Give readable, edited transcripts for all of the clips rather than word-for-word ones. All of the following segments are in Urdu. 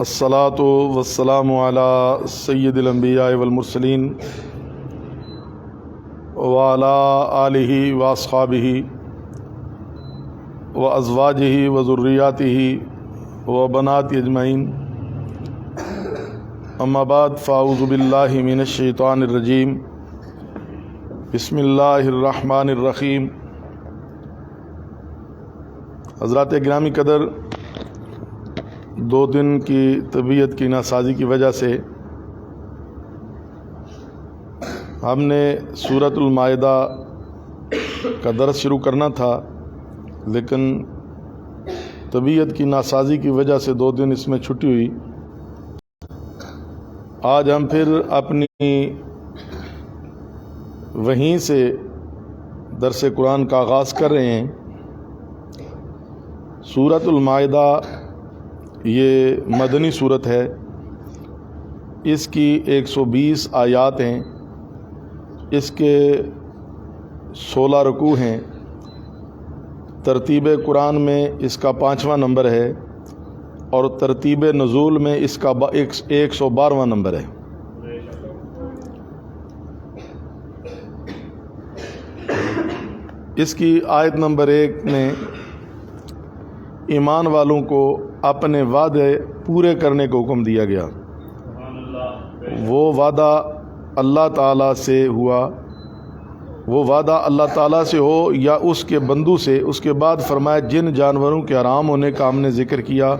الصلاۃ والسلام علی سید الانبیاء والمرسلین وعلی آلہ واصحابہ وازواجہ وذریاتہ وبنات اجمعین، اما بعد فاعوذ باللہ من الشیطان الرجیم، بسم اللہ الرحمن الرحیم۔ حضرات گرامی قدر، 2 دن کی طبیعت کی ناسازی کی وجہ سے ہم نے سورۃ المائدہ کا درس شروع کرنا تھا، لیکن طبیعت کی ناسازی کی وجہ سے 2 دن اس میں چھٹی ہوئی۔ آج ہم پھر اپنی وہیں سے درس قرآن کا آغاز کر رہے ہیں۔ سورۃ المائدہ یہ مدنی صورت ہے، اس کی 120 آیات ہیں، اس کے 16 رکوع ہیں۔ ترتیب قرآن میں اس کا 5واں نمبر ہے اور ترتیب نزول میں اس کا 112واں نمبر ہے۔ اس کی آیت نمبر 1 میں ایمان والوں کو اپنے وعدے پورے کرنے کا حکم دیا گیا۔ وہ وعدہ اللہ تعالیٰ سے ہوا، وہ وعدہ اللہ تعالیٰ سے ہو یا اس کے بندوں سے۔ اس کے بعد فرمایا جن جانوروں کے حرام ہونے کا ہم نے ذکر کیا،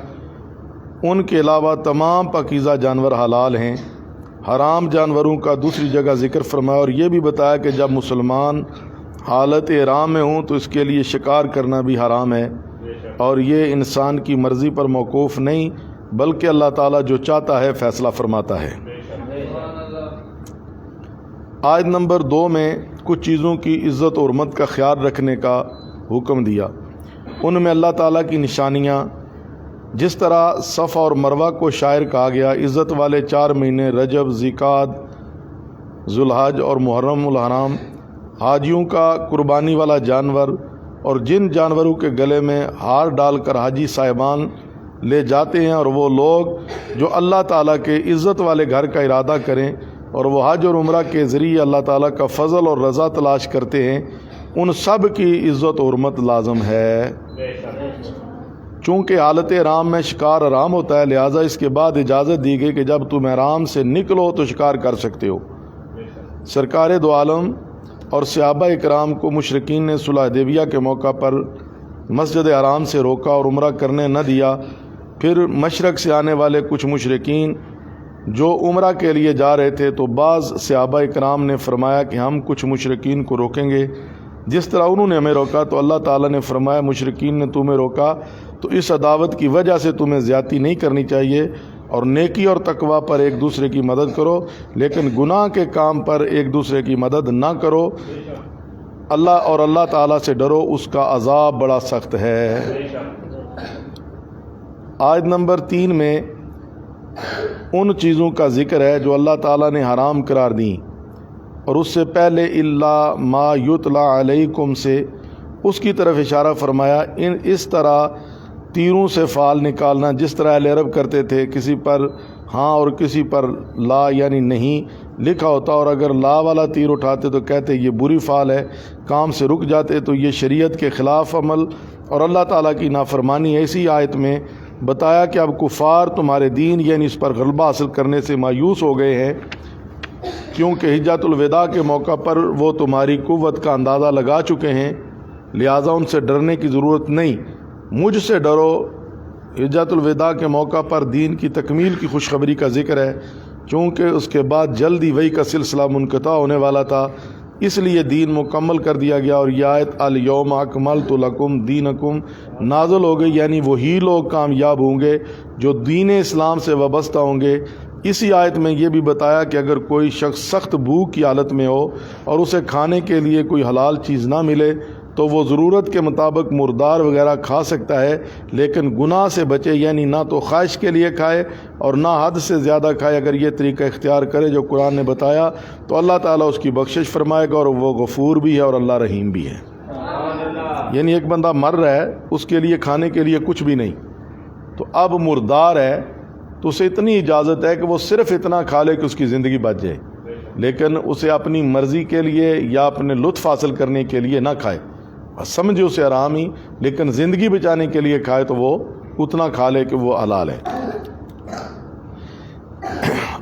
ان کے علاوہ تمام پاکیزہ جانور حلال ہیں۔ حرام جانوروں کا دوسری جگہ ذکر فرمایا، اور یہ بھی بتایا کہ جب مسلمان حالت احرام میں ہوں تو اس کے لیے شکار کرنا بھی حرام ہے، اور یہ انسان کی مرضی پر موقوف نہیں، بلکہ اللہ تعالیٰ جو چاہتا ہے فیصلہ فرماتا ہے۔ آیت نمبر 2 میں کچھ چیزوں کی عزت اور حرمت کا خیال رکھنے کا حکم دیا۔ ان میں اللہ تعالیٰ کی نشانیاں، جس طرح صفا اور مروہ کو شاعر کہا گیا، عزت والے 4 مہینے رجب، ذوالقعدہ، ذوالحج اور محرم الحرام، حاجیوں کا قربانی والا جانور، اور جن جانوروں کے گلے میں ہار ڈال کر حاجی صاحبان لے جاتے ہیں، اور وہ لوگ جو اللہ تعالیٰ کے عزت والے گھر کا ارادہ کریں اور وہ حج اور عمرہ کے ذریعے اللہ تعالیٰ کا فضل اور رضا تلاش کرتے ہیں، ان سب کی عزت و حرمت لازم ہے۔ چونکہ حالت احرام میں شکار حرام ہوتا ہے، لہٰذا اس کے بعد اجازت دی گئی کہ جب تم احرام سے نکلو تو شکار کر سکتے ہو۔ سرکار دو عالم اور صحابہ اکرام کو مشرکین نے صلح حدیبیہ کے موقع پر مسجد حرام سے روکا اور عمرہ کرنے نہ دیا۔ پھر مشرق سے آنے والے کچھ مشرکین جو عمرہ کے لیے جا رہے تھے، تو بعض صحابہ اکرام نے فرمایا کہ ہم کچھ مشرکین کو روکیں گے جس طرح انہوں نے ہمیں روکا۔ تو اللہ تعالیٰ نے فرمایا مشرکین نے تمہیں روکا تو اس عداوت کی وجہ سے تمہیں زیادتی نہیں کرنی چاہیے، اور نیکی اور تقوی پر ایک دوسرے کی مدد کرو، لیکن گناہ کے کام پر ایک دوسرے کی مدد نہ کرو۔ اللہ تعالیٰ سے ڈرو، اس کا عذاب بڑا سخت ہے۔ آیت نمبر 3 میں ان چیزوں کا ذکر ہے جو اللہ تعالیٰ نے حرام قرار دیں، اور اس سے پہلے الا ما یتلا علیکم سے اس کی طرف اشارہ فرمایا۔ اس طرح تیروں سے فال نکالنا جس طرح اہل عرب کرتے تھے، کسی پر ہاں اور کسی پر لا یعنی نہیں لکھا ہوتا، اور اگر لا والا تیر اٹھاتے تو کہتے یہ بری فال ہے، کام سے رک جاتے، تو یہ شریعت کے خلاف عمل اور اللہ تعالیٰ کی نافرمانی ہے۔ اسی آیت میں بتایا کہ اب کفار تمہارے دین یعنی اس پر غلبہ حاصل کرنے سے مایوس ہو گئے ہیں، کیونکہ حجۃ الوداع کے موقع پر وہ تمہاری قوت کا اندازہ لگا چکے ہیں، لہٰذا ان سے ڈرنے کی ضرورت نہیں، مجھ سے ڈرو۔ حجۃ الوداع کے موقع پر دین کی تکمیل کی خوشخبری کا ذکر ہے، چونکہ اس کے بعد جلدی وحی کا سلسلہ منقطع ہونے والا تھا، اس لیے دین مکمل کر دیا گیا۔ اور یہ آیت الیوم اکملت لکم دینکم نازل ہو گئی، یعنی وہی لوگ کامیاب ہوں گے جو دین اسلام سے وابستہ ہوں گے۔ اسی آیت میں یہ بھی بتایا کہ اگر کوئی شخص سخت بھوک کی حالت میں ہو اور اسے کھانے کے لیے کوئی حلال چیز نہ ملے تو وہ ضرورت کے مطابق مردار وغیرہ کھا سکتا ہے، لیکن گناہ سے بچے، یعنی نہ تو خواہش کے لیے کھائے اور نہ حد سے زیادہ کھائے۔ اگر یہ طریقہ اختیار کرے جو قرآن نے بتایا تو اللہ تعالیٰ اس کی بخشش فرمائے گا، اور وہ غفور بھی ہے اور اللہ رحیم بھی ہے۔ یعنی ایک بندہ مر رہا ہے، اس کے لیے کھانے کے لیے کچھ بھی نہیں، تو اب مردار ہے تو اسے اتنی اجازت ہے کہ وہ صرف اتنا کھا لے کہ اس کی زندگی بچ جائے، لیکن اسے اپنی مرضی کے لیے یا اپنے لطف حاصل کرنے کے لیے نہ کھائے، سمجھے اسے حرام ہی، لیکن زندگی بچانے کے لیے کھائے تو وہ اتنا کھا لے کہ وہ حلال ہے۔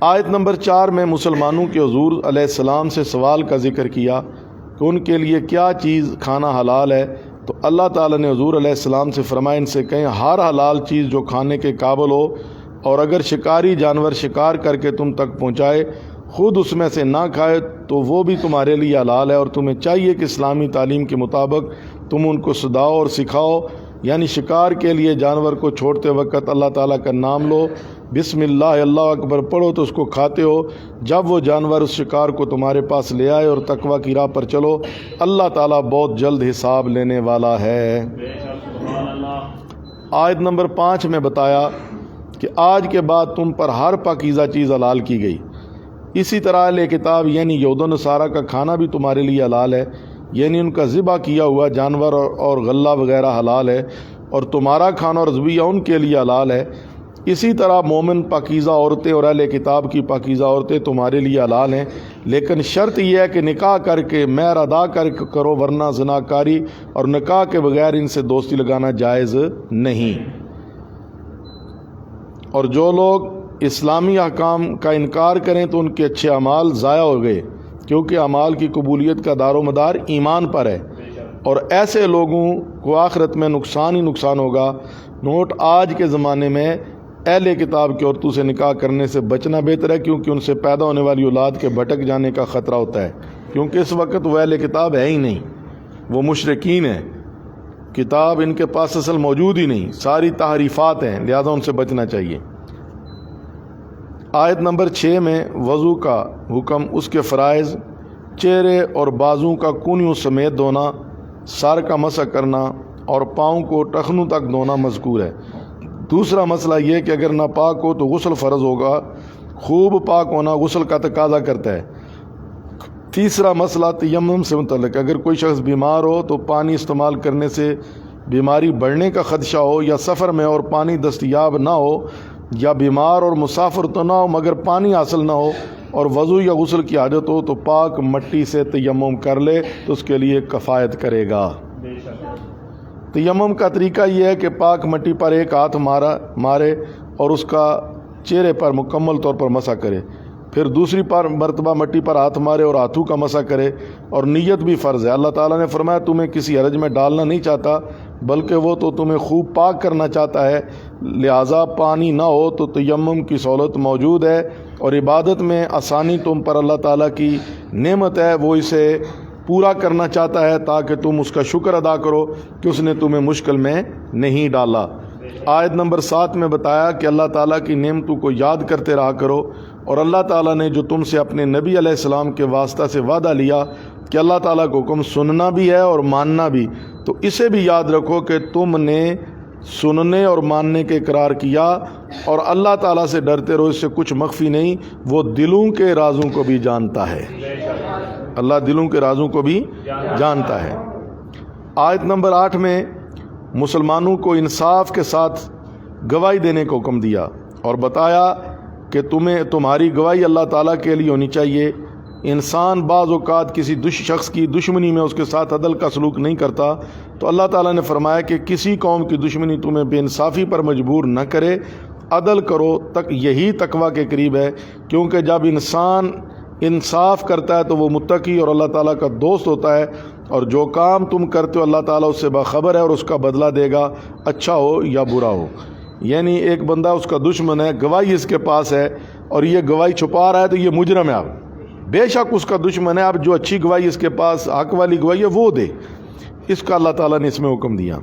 آیت نمبر 4 میں مسلمانوں کے حضور علیہ السلام سے سوال کا ذکر کیا کہ ان کے لیے کیا چیز کھانا حلال ہے، تو اللہ تعالیٰ نے حضور علیہ السلام سے فرمایا ان سے کہیں ہر حلال چیز جو کھانے کے قابل ہو، اور اگر شکاری جانور شکار کر کے تم تک پہنچائے خود اس میں سے نہ کھائے تو وہ بھی تمہارے لیے حلال ہے، اور تمہیں چاہیے کہ اسلامی تعلیم کے مطابق تم ان کو سداؤ اور سکھاؤ، یعنی شکار کے لیے جانور کو چھوڑتے وقت اللہ تعالیٰ کا نام لو، بسم اللہ اللہ اکبر پڑھو تو اس کو کھاتے ہو، جب وہ جانور اس شکار کو تمہارے پاس لے آئے اور تقوی کی راہ پر چلو، اللہ تعالیٰ بہت جلد حساب لینے والا ہے۔ آیت نمبر 5 میں بتایا کہ آج کے بعد تم پر ہر پاکیزہ چیز حلال کی گئی، اسی طرح اہل کتاب یعنی یہود و نصارہ کا کھانا بھی تمہارے لیے حلال ہے، یعنی ان کا ذبح کیا ہوا جانور اور غلہ وغیرہ حلال ہے، اور تمہارا کھانا اور ذبیحہ ان کے لیے حلال ہے۔ اسی طرح مومن پاکیزہ عورتیں اور اہل کتاب کی پاکیزہ عورتیں تمہارے لیے حلال ہیں، لیکن شرط یہ ہے کہ نکاح کر کے مہر ادا کر کے کرو، ورنہ زناکاری اور نکاح کے بغیر ان سے دوستی لگانا جائز نہیں۔ اور جو لوگ اسلامی احکام کا انکار کریں تو ان کے اچھے اعمال ضائع ہو گئے، کیونکہ اعمال کی قبولیت کا دار و مدار ایمان پر ہے، اور ایسے لوگوں کو آخرت میں نقصان ہی نقصان ہوگا۔ نوٹ: آج کے زمانے میں اہل کتاب کی عورتوں سے نکاح کرنے سے بچنا بہتر ہے، کیونکہ ان سے پیدا ہونے والی اولاد کے بھٹک جانے کا خطرہ ہوتا ہے، کیونکہ اس وقت وہ اہل کتاب ہے ہی نہیں، وہ مشرکین ہیں، کتاب ان کے پاس اصل موجود ہی نہیں، ساری تحریفات ہیں، لہذا ان سے بچنا چاہیے۔ آیت نمبر 6 میں وضو کا حکم، اس کے فرائض، چہرے اور بازوں کا کونیوں سمیت دھونا، سر کا مسح کرنا اور پاؤں کو ٹخنوں تک دھونا مذکور ہے۔ دوسرا مسئلہ یہ کہ اگر ناپاک ہو تو غسل فرض ہوگا، خوب پاک ہونا غسل کا تقاضا کرتا ہے۔ تیسرا مسئلہ تیمم سے متعلق، اگر کوئی شخص بیمار ہو تو پانی استعمال کرنے سے بیماری بڑھنے کا خدشہ ہو، یا سفر میں اور پانی دستیاب نہ ہو، یا بیمار اور مسافر تو نہ ہو مگر پانی حاصل نہ ہو، اور وضو یا غسل کی حاجت ہو، تو پاک مٹی سے تیمم کر لے تو اس کے لیے کفایت کرے گا۔ تیمم کا طریقہ یہ ہے کہ پاک مٹی پر ایک ہاتھ مارے اور اس کا چہرے پر مکمل طور پر مسح کرے، پھر دوسری مرتبہ مٹی پر ہاتھ مارے اور ہاتھوں کا مسح کرے، اور نیت بھی فرض ہے۔ اللہ تعالیٰ نے فرمایا تمہیں کسی حرج میں ڈالنا نہیں چاہتا، بلکہ وہ تو تمہیں خوب پاک کرنا چاہتا ہے، لہٰذا پانی نہ ہو تو تیمم کی سہولت موجود ہے، اور عبادت میں آسانی تم پر اللہ تعالیٰ کی نعمت ہے، وہ اسے پورا کرنا چاہتا ہے تاکہ تم اس کا شکر ادا کرو کہ اس نے تمہیں مشکل میں نہیں ڈالا۔ آیت نمبر 7 میں بتایا کہ اللہ تعالیٰ کی نعمتوں کو یاد کرتے رہا کرو، اور اللہ تعالیٰ نے جو تم سے اپنے نبی علیہ السلام کے واسطہ سے وعدہ لیا کہ اللہ تعالیٰ کو حکم سننا بھی ہے اور ماننا بھی، تو اسے بھی یاد رکھو کہ تم نے سننے اور ماننے کے اقرار کیا، اور اللہ تعالیٰ سے ڈرتے رہو، اس سے کچھ مخفی نہیں، وہ دلوں کے رازوں کو بھی جانتا ہے، اللہ دلوں کے رازوں کو بھی جانتا ہے۔ آیت نمبر 8 میں مسلمانوں کو انصاف کے ساتھ گواہی دینے کا حکم دیا، اور بتایا کہ تمہاری گواہی اللہ تعالیٰ کے لیے ہونی چاہیے۔ انسان بعض اوقات کسی شخص کی دشمنی میں اس کے ساتھ عدل کا سلوک نہیں کرتا، تو اللہ تعالیٰ نے فرمایا کہ کسی قوم کی دشمنی تمہیں بے انصافی پر مجبور نہ کرے، عدل کرو، یہی تقوی کے قریب ہے، کیونکہ جب انسان انصاف کرتا ہے تو وہ متقی اور اللہ تعالیٰ کا دوست ہوتا ہے، اور جو کام تم کرتے ہو اللہ تعالیٰ اس سے باخبر ہے اور اس کا بدلہ دے گا، اچھا ہو یا برا ہو۔ یعنی ایک بندہ اس کا دشمن ہے، گواہی اس کے پاس ہے اور یہ گواہی چھپا رہا ہے تو یہ مجرم ہے، اب بے شک اس کا دشمن ہے، اب جو اچھی گواہی اس کے پاس حق والی گواہی ہے وہ دے، اس کا اللہ تعالیٰ نے اس میں حکم دیا۔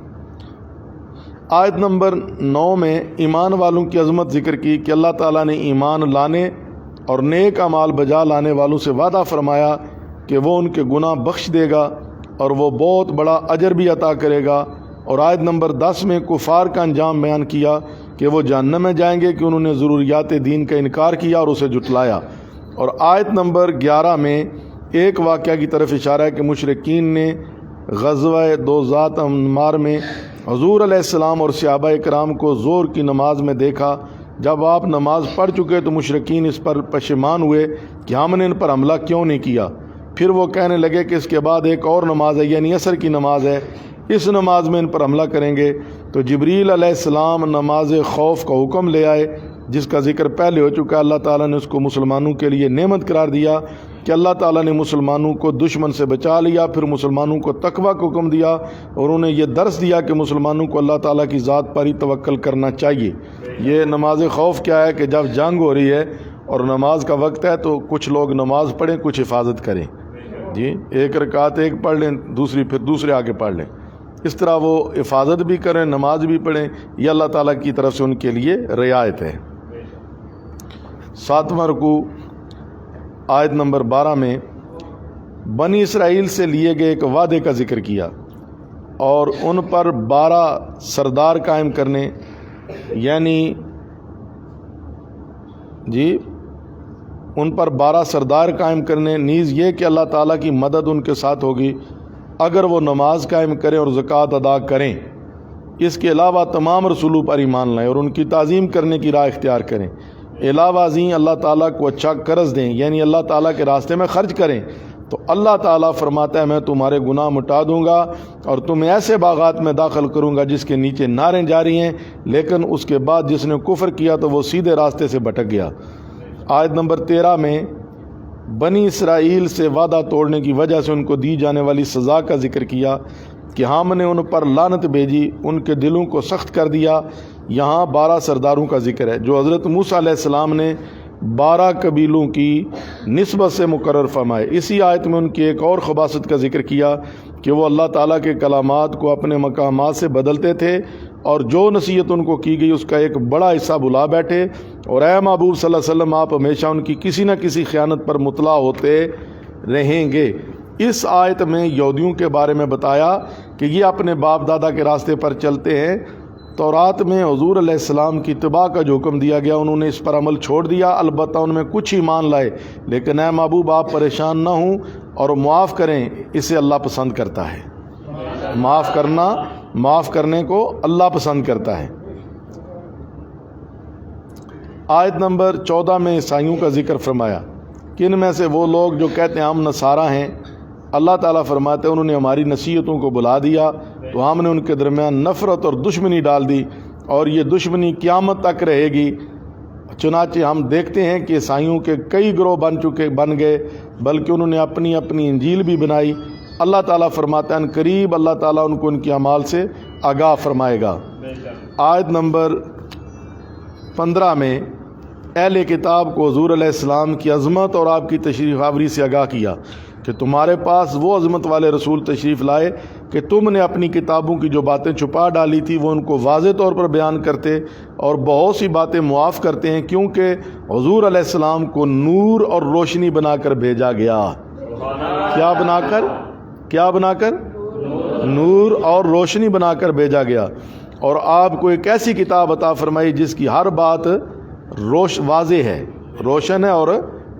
آیت نمبر 9 میں ایمان والوں کی عظمت ذکر کی کہ اللہ تعالیٰ نے ایمان لانے اور نیک اعمال بجا لانے والوں سے وعدہ فرمایا کہ وہ ان کے گناہ بخش دے گا اور وہ بہت بڑا اجر بھی عطا کرے گا۔ اور آیت نمبر 10 میں کفار کا انجام بیان کیا کہ وہ جہنم میں جائیں گے کہ انہوں نے ضروریات دین کا انکار کیا اور اسے جھٹلایا۔ اور آیت نمبر 11 میں ایک واقعہ کی طرف اشارہ ہے کہ مشرکین نے غزوہ دوزات انمار میں حضور علیہ السلام اور صحابہ کرام کو ظہر کی نماز میں دیکھا جب آپ نماز پڑھ چکے تو مشرکین اس پر پشیمان ہوئے کہ ہم نے ان پر حملہ کیوں نہیں کیا۔ پھر وہ کہنے لگے کہ اس کے بعد ایک اور نماز ہے، یعنی عصر کی نماز ہے، اس نماز میں ان پر حملہ کریں گے۔ تو جبریل علیہ السلام نماز خوف کا حکم لے آئے، جس کا ذکر پہلے ہو چکا۔ اللہ تعالیٰ نے اس کو مسلمانوں کے لیے نعمت قرار دیا کہ اللہ تعالیٰ نے مسلمانوں کو دشمن سے بچا لیا، پھر مسلمانوں کو تقویٰ کا حکم دیا اور انہیں یہ درس دیا کہ مسلمانوں کو اللہ تعالیٰ کی ذات پر ہی توکل کرنا چاہیے۔ یہ نماز خوف کیا ہے کہ جب جنگ ہو رہی ہے اور نماز کا وقت ہے تو کچھ لوگ نماز پڑھیں، کچھ حفاظت کریں، جی ایک رکعت ایک پڑھ لیں، دوسری پھر دوسرے آگے پڑھ لیں، اس طرح وہ حفاظت بھی کریں، نماز بھی پڑھیں۔ یہ اللہ تعالیٰ کی طرف سے ان کے لیے رعایت ہے۔ 7واں رکوع آیت نمبر 12 میں بنی اسرائیل سے لیے گئے ایک وعدے کا ذکر کیا اور ان پر 12 سردار قائم کرنے، یعنی ان پر 12 سردار قائم کرنے، نیز یہ کہ اللہ تعالیٰ کی مدد ان کے ساتھ ہوگی اگر وہ نماز قائم کریں اور زکوٰۃ ادا کریں۔ اس کے علاوہ تمام رسولوں پر ایمان لائیں اور ان کی تعظیم کرنے کی راہ اختیار کریں۔ علاوہ ازیں اللہ تعالیٰ کو اچھا قرض دیں، یعنی اللہ تعالیٰ کے راستے میں خرچ کریں، تو اللہ تعالیٰ فرماتا ہے میں تمہارے گناہ مٹا دوں گا اور تمہیں ایسے باغات میں داخل کروں گا جس کے نیچے نہریں جاری ہیں، لیکن اس کے بعد جس نے کفر کیا تو وہ سیدھے راستے سے بھٹک گیا۔ آیت نمبر 13 میں بنی اسرائیل سے وعدہ توڑنے کی وجہ سے ان کو دی جانے والی سزا کا ذکر کیا کہ ہم نے ان پر لعنت بھیجی، ان کے دلوں کو سخت کر دیا۔ یہاں 12 سرداروں کا ذکر ہے جو حضرت موسیٰ علیہ السلام نے 12 قبیلوں کی نسبت سے مقرر فرمائے۔ اسی آیت میں ان کی ایک اور خباثت کا ذکر کیا کہ وہ اللہ تعالیٰ کے کلامات کو اپنے مقامات سے بدلتے تھے اور جو نصیحت ان کو کی گئی اس کا ایک بڑا حصہ بھلا بیٹھے، اور اے محبوب صلی اللہ علیہ وسلم آپ ہمیشہ ان کی کسی نہ کسی خیانت پر مطلع ہوتے رہیں گے۔ اس آیت میں یہودیوں کے بارے میں بتایا کہ یہ اپنے باپ دادا کے راستے پر چلتے ہیں۔ تورات میں حضور علیہ السلام کی اتباع کا جو حکم دیا گیا انہوں نے اس پر عمل چھوڑ دیا، البتہ ان میں کچھ ایمان لائے، لیکن اے محبوب آپ پریشان نہ ہوں اور معاف کریں، اسے اللہ پسند کرتا ہے۔ معاف کرنے کو اللہ پسند کرتا ہے۔ آیت نمبر 14 میں عیسائیوں کا ذکر فرمایا کہ ان میں سے وہ لوگ جو کہتے ہیں ہم نصارہ ہیں، اللہ تعالیٰ فرماتے ہیں انہوں نے ہماری نصیحتوں کو بھلا دیا تو ہم نے ان کے درمیان نفرت اور دشمنی ڈال دی اور یہ دشمنی قیامت تک رہے گی۔ چنانچہ ہم دیکھتے ہیں کہ عیسائیوں کے کئی گروہ بن گئے، بلکہ انہوں نے اپنی انجیل بھی بنائی۔ اللہ تعالیٰ فرماتا ہے ان قریب اللہ تعالیٰ ان کو ان کے اعمال سے آگاہ فرمائے گا۔ آیت نمبر 15 میں اہل کتاب کو حضور علیہ السلام کی عظمت اور آپ کی تشریف آوری سے آگاہ کیا کہ تمہارے پاس وہ عظمت والے رسول تشریف لائے کہ تم نے اپنی کتابوں کی جو باتیں چھپا ڈالی تھی وہ ان کو واضح طور پر بیان کرتے اور بہت سی باتیں معاف کرتے ہیں، کیونکہ حضور علیہ السلام کو نور اور روشنی بنا کر بھیجا گیا۔ کیا بنا کر نور اور روشنی بنا کر بھیجا گیا، اور آپ کو ایک ایسی کتاب عطا فرمائی جس کی ہر بات واضح ہے، روشن ہے اور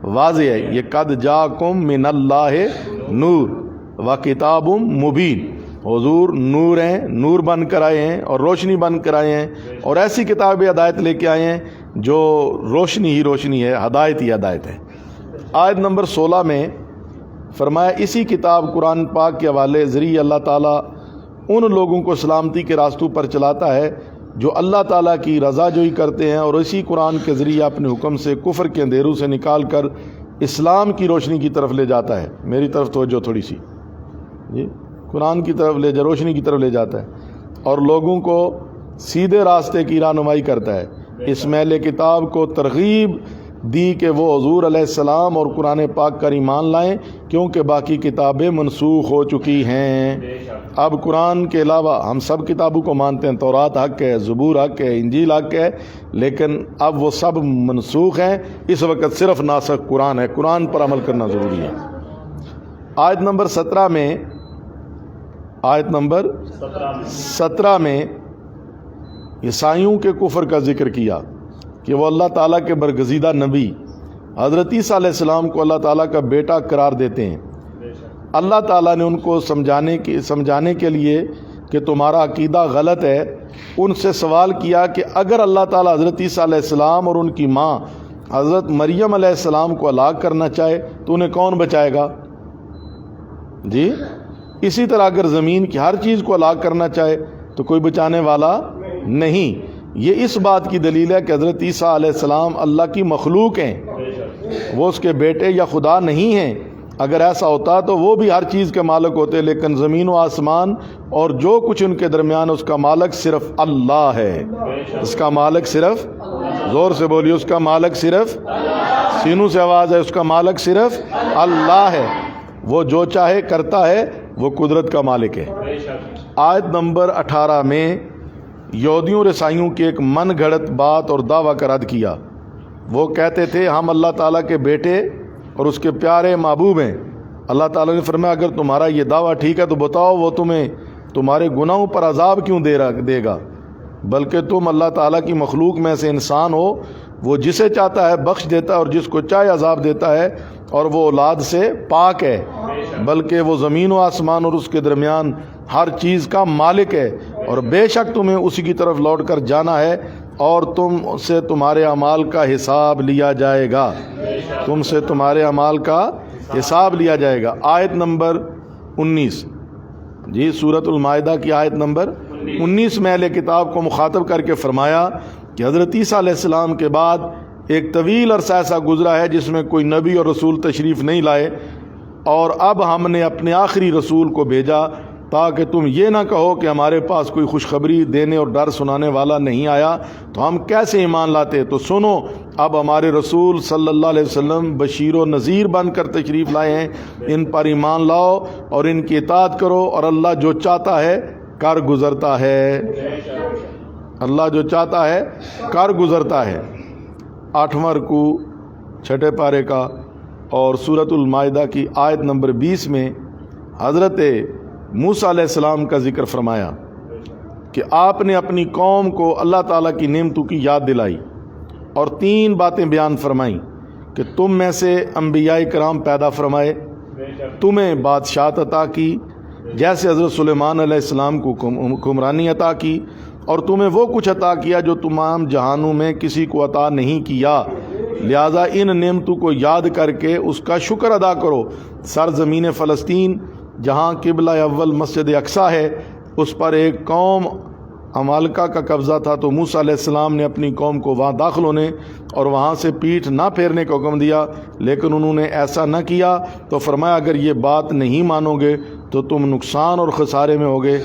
واضح ہے۔ یہ قد جاکم من اللہ نور و کتاب مبین، حضور نور ہیں، نور بن کر آئے ہیں اور روشنی بن کر آئے ہیں، اور ایسی کتاب ہدایت لے کے آئے ہیں جو روشنی ہی روشنی ہے، ہدایت ہی ہدایت ہے۔ آیت نمبر 16 میں فرمایا اسی کتاب قرآن پاک کے حوالے ذریعے اللہ تعالیٰ ان لوگوں کو سلامتی کے راستوں پر چلاتا ہے جو اللہ تعالیٰ کی رضا جوئی کرتے ہیں اور اسی قرآن کے ذریعے اپنے حکم سے کفر کے اندھیروں سے نکال کر اسلام کی روشنی کی طرف لے جاتا ہے۔ میری طرف توجہ تھوڑی سی، قرآن کی طرف روشنی کی طرف لے جاتا ہے اور لوگوں کو سیدھے راستے کی رہنمائی کرتا ہے۔ اس اہل کتاب کو ترغیب دی کہ وہ حضور علیہ السلام اور قرآن پاک کا ایمان لائیں، کیونکہ باقی کتابیں منسوخ ہو چکی ہیں۔ اب قرآن کے علاوہ ہم سب کتابوں کو مانتے ہیں، تورات حق ہے، زبور حق ہے، انجیل حق ہے، لیکن اب وہ سب منسوخ ہیں۔ اس وقت صرف ناسخ قرآن ہے، قرآن پر عمل کرنا ضروری ہے۔ آیت نمبر 17 میں عیسائیوں کے کفر کا ذکر کیا کہ وہ اللہ تعالیٰ کے برگزیدہ نبی حضرت عیسیٰ علیہ السلام کو اللہ تعالیٰ کا بیٹا قرار دیتے ہیں۔ اللہ تعالیٰ نے ان کو سمجھانے کے لیے کہ تمہارا عقیدہ غلط ہے، ان سے سوال کیا کہ اگر اللہ تعالیٰ حضرت عیسیٰ علیہ السلام اور ان کی ماں حضرت مریم علیہ السلام کو ہلاک کرنا چاہے تو انہیں کون بچائے گا؟ جی اسی طرح اگر زمین کی ہر چیز کو ہلاک کرنا چاہے تو کوئی بچانے والا نہیں۔ یہ اس بات کی دلیل ہے کہ حضرت عیسیٰ علیہ السلام اللہ کی مخلوق ہیں، وہ اس کے بیٹے یا خدا نہیں ہیں۔ اگر ایسا ہوتا تو وہ بھی ہر چیز کے مالک ہوتے، لیکن زمین و آسمان اور جو کچھ ان کے درمیان اس کا مالک صرف اللہ ہے۔ اس کا مالک صرف، زور سے بولیے، اس کا مالک صرف، سینوں سے آواز ہے، اس کا مالک صرف اللہ ہے۔ وہ جو چاہے کرتا ہے، وہ قدرت کا مالک ہے۔ آیت نمبر 18 میں یہودیوں اور عیسائیوں کی ایک من گھڑت بات اور دعویٰ کا رد کیا۔ وہ کہتے تھے ہم اللہ تعالیٰ کے بیٹے اور اس کے پیارے محبوب ہیں۔ اللہ تعالیٰ نے فرمایا اگر تمہارا یہ دعویٰ ٹھیک ہے تو بتاؤ وہ تمہیں تمہارے گناہوں پر عذاب کیوں دے گا؟ بلکہ تم اللہ تعالیٰ کی مخلوق میں سے انسان ہو، وہ جسے چاہتا ہے بخش دیتا ہے اور جس کو چاہے عذاب دیتا ہے، اور وہ اولاد سے پاک ہے، بلکہ وہ زمین و آسمان اور اس کے درمیان ہر چیز کا مالک ہے، اور بے شک تمہیں اسی کی طرف لوٹ کر جانا ہے اور تم سے تمہارے اعمال کا حساب لیا جائے گا۔ تم سے تمہارے اعمال کا حساب لیا جائے گا۔ آیت نمبر 19، جی سورۃ المائدہ کی آیت نمبر 19 میں اہل کتاب کو مخاطب کر کے فرمایا کہ حضرت عیسیٰ علیہ السلام کے بعد ایک طویل عرصہ ایسا گزرا ہے جس میں کوئی نبی اور رسول تشریف نہیں لائے، اور اب ہم نے اپنے آخری رسول کو بھیجا تاکہ تم یہ نہ کہو کہ ہمارے پاس کوئی خوشخبری دینے اور ڈر سنانے والا نہیں آیا تو ہم کیسے ایمان لاتے۔ تو سنو، اب ہمارے رسول صلی اللہ علیہ وسلم بشیر و نذیر بن کر تشریف لائے ہیں، ان پر ایمان لاؤ اور ان کی اطاعت کرو، اور اللہ جو چاہتا ہے کر گزرتا ہے۔ اللہ جو چاہتا ہے کر گزرتا ہے۔ 8واں رکوع 6 پارے کا اور سورۃ المائدہ کی آیت نمبر 20 میں حضرت موسیٰ علیہ السلام کا ذکر فرمایا کہ آپ نے اپنی قوم کو اللہ تعالیٰ کی نعمتوں کی یاد دلائی اور 3 باتیں بیان فرمائیں کہ تم میں سے انبیاء کرام پیدا فرمائے، تمہیں بادشاہت عطا کی جیسے حضرت سلیمان علیہ السلام کو حکمرانی عطا کی، اور تمہیں وہ کچھ عطا کیا جو تمام جہانوں میں کسی کو عطا نہیں کیا، لہذا ان نعمتوں کو یاد کر کے اس کا شکر ادا کرو۔ سرزمین فلسطین جہاں قبلہ اول مسجد اقصیٰ ہے، اس پر ایک قوم عمالقہ کا قبضہ تھا، تو موسیٰ علیہ السلام نے اپنی قوم کو وہاں داخل ہونے اور وہاں سے پیٹھ نہ پھیرنے کا حکم دیا، لیکن انہوں نے ایسا نہ کیا، تو فرمایا اگر یہ بات نہیں مانو گے تو تم نقصان اور خسارے میں ہوگے۔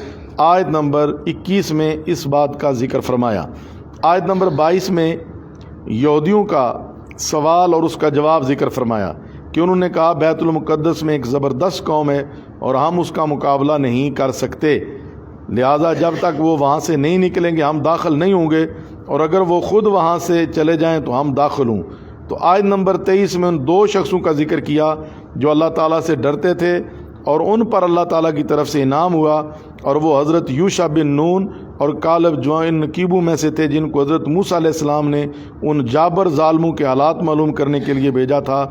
آیت نمبر 21 میں اس بات کا ذکر فرمایا۔ آیت نمبر 22 میں یہودیوں کا سوال اور اس کا جواب ذکر فرمایا کہ انہوں نے کہا بیت المقدس میں ایک زبردست قوم ہے اور ہم اس کا مقابلہ نہیں کر سکتے، لہذا جب تک وہ وہاں سے نہیں نکلیں گے ہم داخل نہیں ہوں گے، اور اگر وہ خود وہاں سے چلے جائیں تو ہم داخل ہوں۔ تو آیت نمبر 23 میں ان 2 شخصوں کا ذکر کیا جو اللہ تعالیٰ سے ڈرتے تھے اور ان پر اللہ تعالیٰ کی طرف سے انعام ہوا، اور وہ حضرت یوشع بن نون اور کالب جو ان نقیبوں میں سے تھے جن کو حضرت موسیٰ علیہ السلام نے ان جابر ظالموں کے حالات معلوم کرنے کے لیے بھیجا تھا۔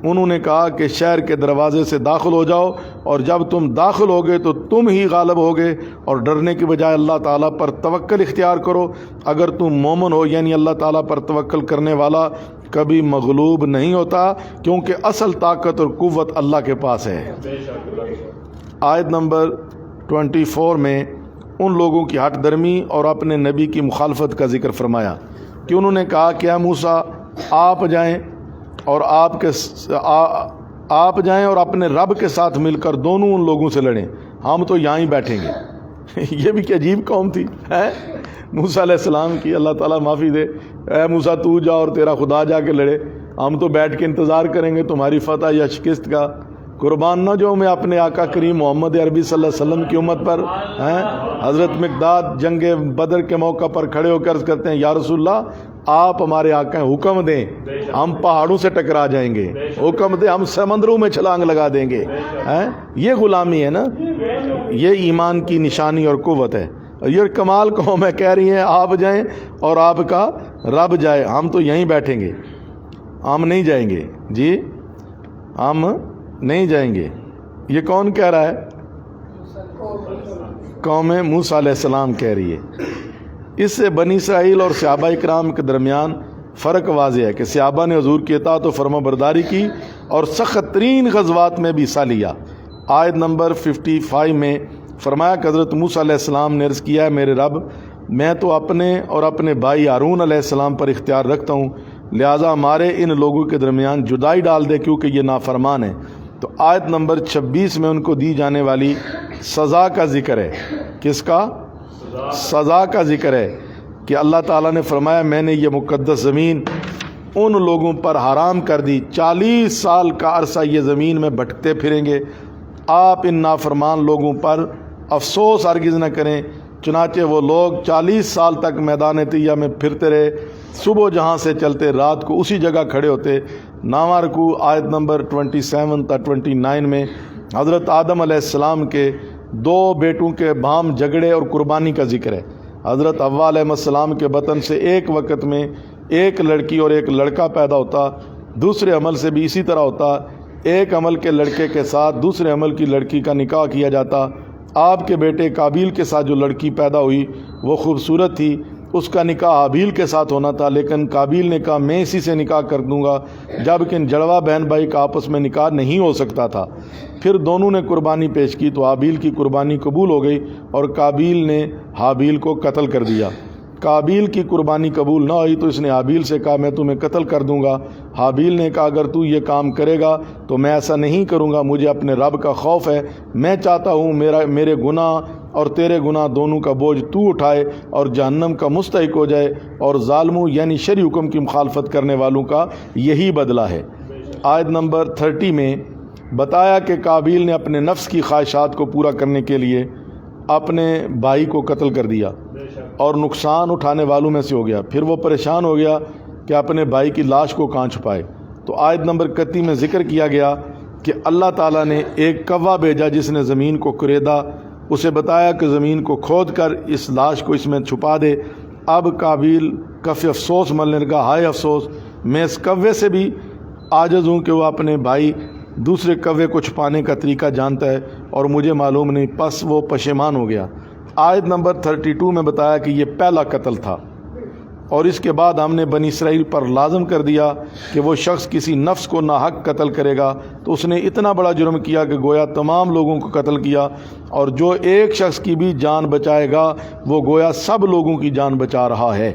انہوں نے کہا کہ شہر کے دروازے سے داخل ہو جاؤ، اور جب تم داخل ہوگے تو تم ہی غالب ہوگے، اور ڈرنے کی بجائے اللہ تعالیٰ پر توکل اختیار کرو۔ اگر تم مومن ہو، یعنی اللہ تعالیٰ پر توکل کرنے والا کبھی مغلوب نہیں ہوتا، کیونکہ اصل طاقت اور قوت اللہ کے پاس ہے۔ آیت نمبر 24 میں ان لوگوں کی ہٹ درمی اور اپنے نبی کی مخالفت کا ذکر فرمایا کہ انہوں نے کہا کہ اے موسیٰ آپ جائیں اور آپ جائیں اور اپنے رب کے ساتھ مل کر دونوں ان لوگوں سے لڑیں، ہم تو یہاں ہی بیٹھیں گے۔ یہ بھی کہ عجیب قوم تھی موسیٰ علیہ السلام کی، اللہ تعالیٰ معافی دے، اے موسیٰ تو جا اور تیرا خدا جا کے لڑے، ہم تو بیٹھ کے انتظار کریں گے تمہاری فتح یا شکست کا۔ قربان نہ جو میں اپنے آقا کریم محمد عربی صلی اللہ علیہ وسلم کی امت پر حضرت مقداد جنگ بدر کے موقع پر کھڑے ہو کر کہتے ہیں یا رسول اللہ آپ ہمارے آقا ہیں، حکم دیں، ہم پہاڑوں سے ٹکرا جائیں گے، حکم دیں، ہم سمندروں میں چھلانگ لگا دیں گے۔ یہ غلامی ہے نا، یہ ایمان کی نشانی اور قوت ہے۔ یہ کمال قوم ہے، کہہ رہی ہیں آپ جائیں اور آپ کا رب جائے، ہم تو یہیں بیٹھیں گے، ہم نہیں جائیں گے۔ جی ہم نہیں جائیں گے۔ یہ کون کہہ رہا ہے؟ قوم موسیٰ علیہ السلام کہہ رہی ہے۔ اس سے بنی اسرائیل اور صحابہ کرام کے درمیان فرق واضح ہے کہ صحابہ نے حضور کی اطاعت و فرما برداری کی اور سخت ترین غزوات میں بھی حصہ لیا۔ آیت نمبر 55 میں فرمایا کہ حضرت موسیٰ علیہ السلام نے عرض کیا ہے میرے رب میں تو اپنے اور اپنے بھائی ہارون علیہ السلام پر اختیار رکھتا ہوں، لہٰذا ہمارے ان لوگوں کے درمیان جدائی ڈال دے کیونکہ یہ نافرمان ہیں۔ تو آیت نمبر 26 میں ان کو دی جانے والی سزا کا ذکر ہے۔ کس کا؟ سزا کا ذکر ہے کہ اللہ تعالیٰ نے فرمایا میں نے یہ مقدس زمین ان لوگوں پر حرام کر دی، 40 سال کا عرصہ یہ زمین میں بھٹکتے پھریں گے، آپ ان نافرمان لوگوں پر افسوس ہرگز نہ کریں۔ چنانچہ وہ لوگ 40 سال تک میدان طیہ میں پھرتے رہے، صبح جہاں سے چلتے رات کو اسی جگہ کھڑے ہوتے۔ 9واں رکوع آیت نمبر 27 تا 29 میں حضرت آدم علیہ السلام کے 2 بیٹوں کے باہم جھگڑے اور قربانی کا ذکر ہے۔ حضرت حوا علیہ السلام کے بطن سے ایک وقت میں ایک لڑکی اور ایک لڑکا پیدا ہوتا، دوسرے عمل سے بھی اسی طرح ہوتا، ایک عمل کے لڑکے کے ساتھ دوسرے عمل کی لڑکی کا نکاح کیا جاتا۔ آپ کے بیٹے قابیل کے ساتھ جو لڑکی پیدا ہوئی وہ خوبصورت تھی، اس کا نکاح حابیل کے ساتھ ہونا تھا، لیکن قابیل نے کہا میں اسی سے نکاح کر دوں گا، جبکہ ان جڑواں بہن بھائی کا آپس میں نکاح نہیں ہو سکتا تھا۔ پھر دونوں نے قربانی پیش کی تو حابیل کی قربانی قبول ہو گئی اور قابیل نے حابیل کو قتل کر دیا۔ قابیل کی قربانی قبول نہ ہوئی تو اس نے حابیل سے کہا میں تمہیں قتل کر دوں گا۔ حابیل نے کہا اگر تو یہ کام کرے گا تو میں ایسا نہیں کروں گا، مجھے اپنے رب کا خوف ہے، میں چاہتا ہوں میرے گناہ اور تیرے گناہ دونوں کا بوجھ تو اٹھائے اور جہنم کا مستحق ہو جائے، اور ظالموں یعنی شرعی حکم کی مخالفت کرنے والوں کا یہی بدلہ ہے۔ آیت نمبر 30 میں بتایا کہ قابیل نے اپنے نفس کی خواہشات کو پورا کرنے کے لیے اپنے بھائی کو قتل کر دیا اور نقصان اٹھانے والوں میں سے ہو گیا۔ پھر وہ پریشان ہو گیا کہ اپنے بھائی کی لاش کو کہاں چھپائے۔ تو آیت نمبر 31 میں ذکر کیا گیا کہ اللہ تعالیٰ نے ایک کوا بھیجا جس نے زمین کو کریدا، اسے بتایا کہ زمین کو کھود کر اس لاش کو اس میں چھپا دے۔ اب قابیل کف افسوس ملنے لگا، ہائے افسوس، میں اس کوے سے بھی عاجز ہوں کہ وہ اپنے بھائی دوسرے کوے کو چھپانے کا طریقہ جانتا ہے اور مجھے معلوم نہیں، پس وہ پشیمان ہو گیا۔ آیت نمبر 32 میں بتایا کہ یہ پہلا قتل تھا، اور اس کے بعد ہم نے بنی اسرائیل پر لازم کر دیا کہ وہ شخص کسی نفس کو ناحق قتل کرے گا تو اس نے اتنا بڑا جرم کیا کہ گویا تمام لوگوں کو قتل کیا، اور جو ایک شخص کی بھی جان بچائے گا وہ گویا سب لوگوں کی جان بچا رہا ہے۔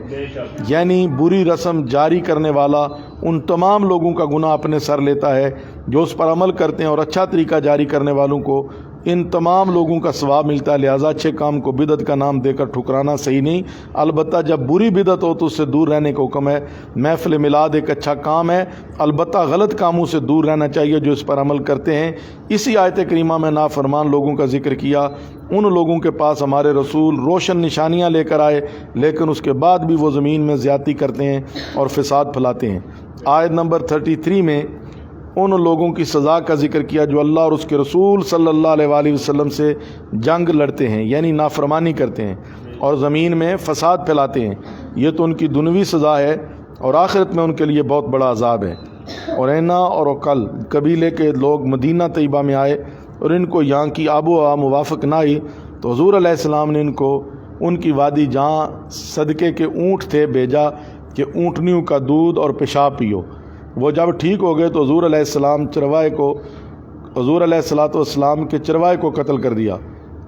یعنی بری رسم جاری کرنے والا ان تمام لوگوں کا گناہ اپنے سر لیتا ہے جو اس پر عمل کرتے ہیں، اور اچھا طریقہ جاری کرنے والوں کو ان تمام لوگوں کا ثواب ملتا ہے۔ لہٰذا اچھے کام کو بدعت کا نام دے کر ٹھکرانا صحیح نہیں، البتہ جب بری بدعت ہو تو اس سے دور رہنے کا حکم ہے۔ محفل میلاد ایک اچھا کام ہے، البتہ غلط کاموں سے دور رہنا چاہیے جو اس پر عمل کرتے ہیں۔ اسی آیت کریمہ میں نافرمان لوگوں کا ذکر کیا، ان لوگوں کے پاس ہمارے رسول روشن نشانیاں لے کر آئے لیکن اس کے بعد بھی وہ زمین میں زیادتی کرتے ہیں اور فساد پھیلاتے ہیں۔ آیت نمبر 33 میں ان لوگوں کی سزا کا ذکر کیا جو اللہ اور اس کے رسول صلی اللہ علیہ وآلہ وسلم سے جنگ لڑتے ہیں، یعنی نافرمانی کرتے ہیں اور زمین میں فساد پھیلاتے ہیں۔ یہ تو ان کی دنیوی سزا ہے، اور آخرت میں ان کے لیے بہت بڑا عذاب ہے۔ اور اینا اور عقل قبیلے کے لوگ مدینہ طیبہ میں آئے اور ان کو یہاں کی آب و ہوا موافق نہ آئی تو حضور علیہ السلام نے ان کو ان کی وادی جہاں صدقے کے اونٹ تھے بھیجا کہ اونٹنیوں کا دودھ اور پیشاب پیو۔ وہ جب ٹھیک ہو گئے تو حضور علیہ السلام حضور علیہ السلام کے چروائے کو قتل کر دیا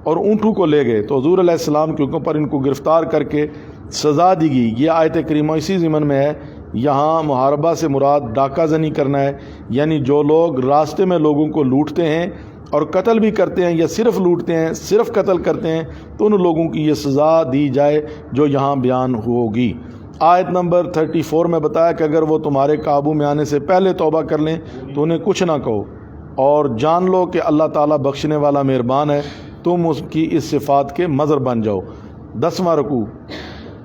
اور اونٹوں کو لے گئے، تو حضور علیہ السلام کے حکم پر ان کو گرفتار کر کے سزا دی گئی۔ یہ آیت کریمہ اسی ضمن میں ہے۔ یہاں محاربہ سے مراد ڈاکہ زنی کرنا ہے، یعنی جو لوگ راستے میں لوگوں کو لوٹتے ہیں اور قتل بھی کرتے ہیں یا صرف لوٹتے ہیں صرف قتل کرتے ہیں تو ان لوگوں کی یہ سزا دی جائے جو یہاں بیان ہوگی۔ آیت نمبر 34 میں بتایا کہ اگر وہ تمہارے قابو میں آنے سے پہلے توبہ کر لیں تو انہیں کچھ نہ کہو، اور جان لو کہ اللہ تعالیٰ بخشنے والا مہربان ہے، تم اس کی اس صفات کے مظہر بن جاؤ۔ 10واں رکوع،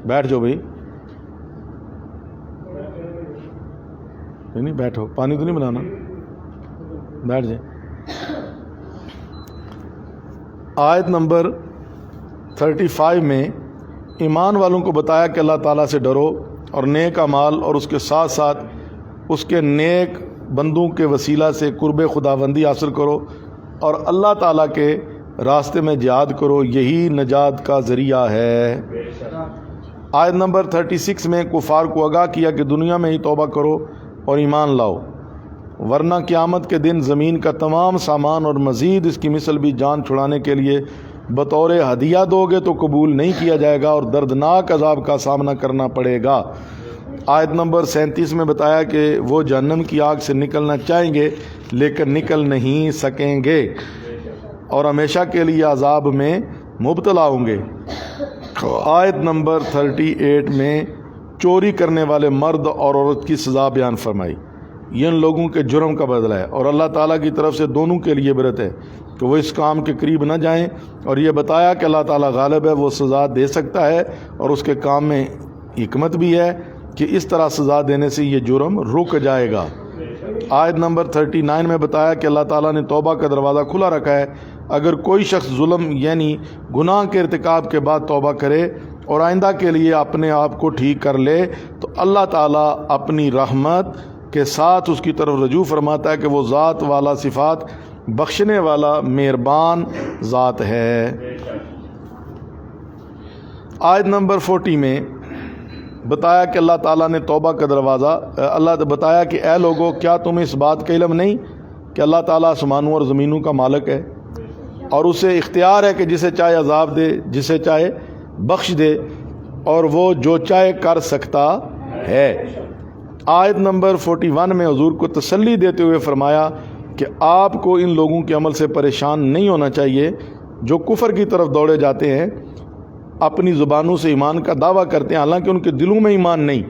بیٹھ جاؤ بھائی، نہیں بیٹھو، پانی تو نہیں بنانا، بیٹھ جائیں۔ آیت نمبر 35 میں ایمان والوں کو بتایا کہ اللہ تعالیٰ سے ڈرو اور نیک اعمال اور اس کے ساتھ ساتھ اس کے نیک بندوں کے وسیلہ سے قرب خداوندی حاصل کرو، اور اللہ تعالیٰ کے راستے میں جہاد کرو، یہی نجات کا ذریعہ ہے۔ آیت نمبر 36 میں کفار کو آگاہ کیا کہ دنیا میں ہی توبہ کرو اور ایمان لاؤ، ورنہ قیامت کے دن زمین کا تمام سامان اور مزید اس کی مثل بھی جان چھڑانے کے لیے بطور ہدیہ دو گے تو قبول نہیں کیا جائے گا اور دردناک عذاب کا سامنا کرنا پڑے گا۔ آیت نمبر 37 میں بتایا کہ وہ جہنم کی آگ سے نکلنا چاہیں گے لیکن نکل نہیں سکیں گے اور ہمیشہ کے لیے عذاب میں مبتلا ہوں گے۔ آیت نمبر 38 میں چوری کرنے والے مرد اور عورت کی سزا بیان فرمائی، یہ ان لوگوں کے جرم کا بدلہ ہے اور اللہ تعالیٰ کی طرف سے دونوں کے لیے عبرت ہے کہ وہ اس کام کے قریب نہ جائیں، اور یہ بتایا کہ اللہ تعالیٰ غالب ہے، وہ سزا دے سکتا ہے اور اس کے کام میں حکمت بھی ہے کہ اس طرح سزا دینے سے یہ جرم رک جائے گا۔ آیت نمبر 39 میں بتایا کہ اللہ تعالیٰ نے توبہ کا دروازہ کھلا رکھا ہے، اگر کوئی شخص ظلم یعنی گناہ کے ارتکاب کے بعد توبہ کرے اور آئندہ کے لیے اپنے آپ کو ٹھیک کر لے تو اللہ تعالیٰ اپنی رحمت کے ساتھ اس کی طرف رجوع فرماتا ہے کہ وہ ذات والا صفات بخشنے والا مہربان ذات ہے۔ آیت نمبر 40 میں بتایا کہ اللہ تعالیٰ نے توبہ کا دروازہ اللہ بتایا کہ اے لوگو، کیا تمہیں اس بات کا علم نہیں کہ اللہ تعالیٰ آسمانوں اور زمینوں کا مالک ہے اور اسے اختیار ہے کہ جسے چاہے عذاب دے، جسے چاہے بخش دے، اور وہ جو چاہے کر سکتا ہے۔ آیت نمبر 41 میں حضور کو تسلی دیتے ہوئے فرمایا کہ آپ کو ان لوگوں کے عمل سے پریشان نہیں ہونا چاہیے جو کفر کی طرف دوڑے جاتے ہیں، اپنی زبانوں سے ایمان کا دعویٰ کرتے ہیں حالانکہ ان کے دلوں میں ایمان نہیں۔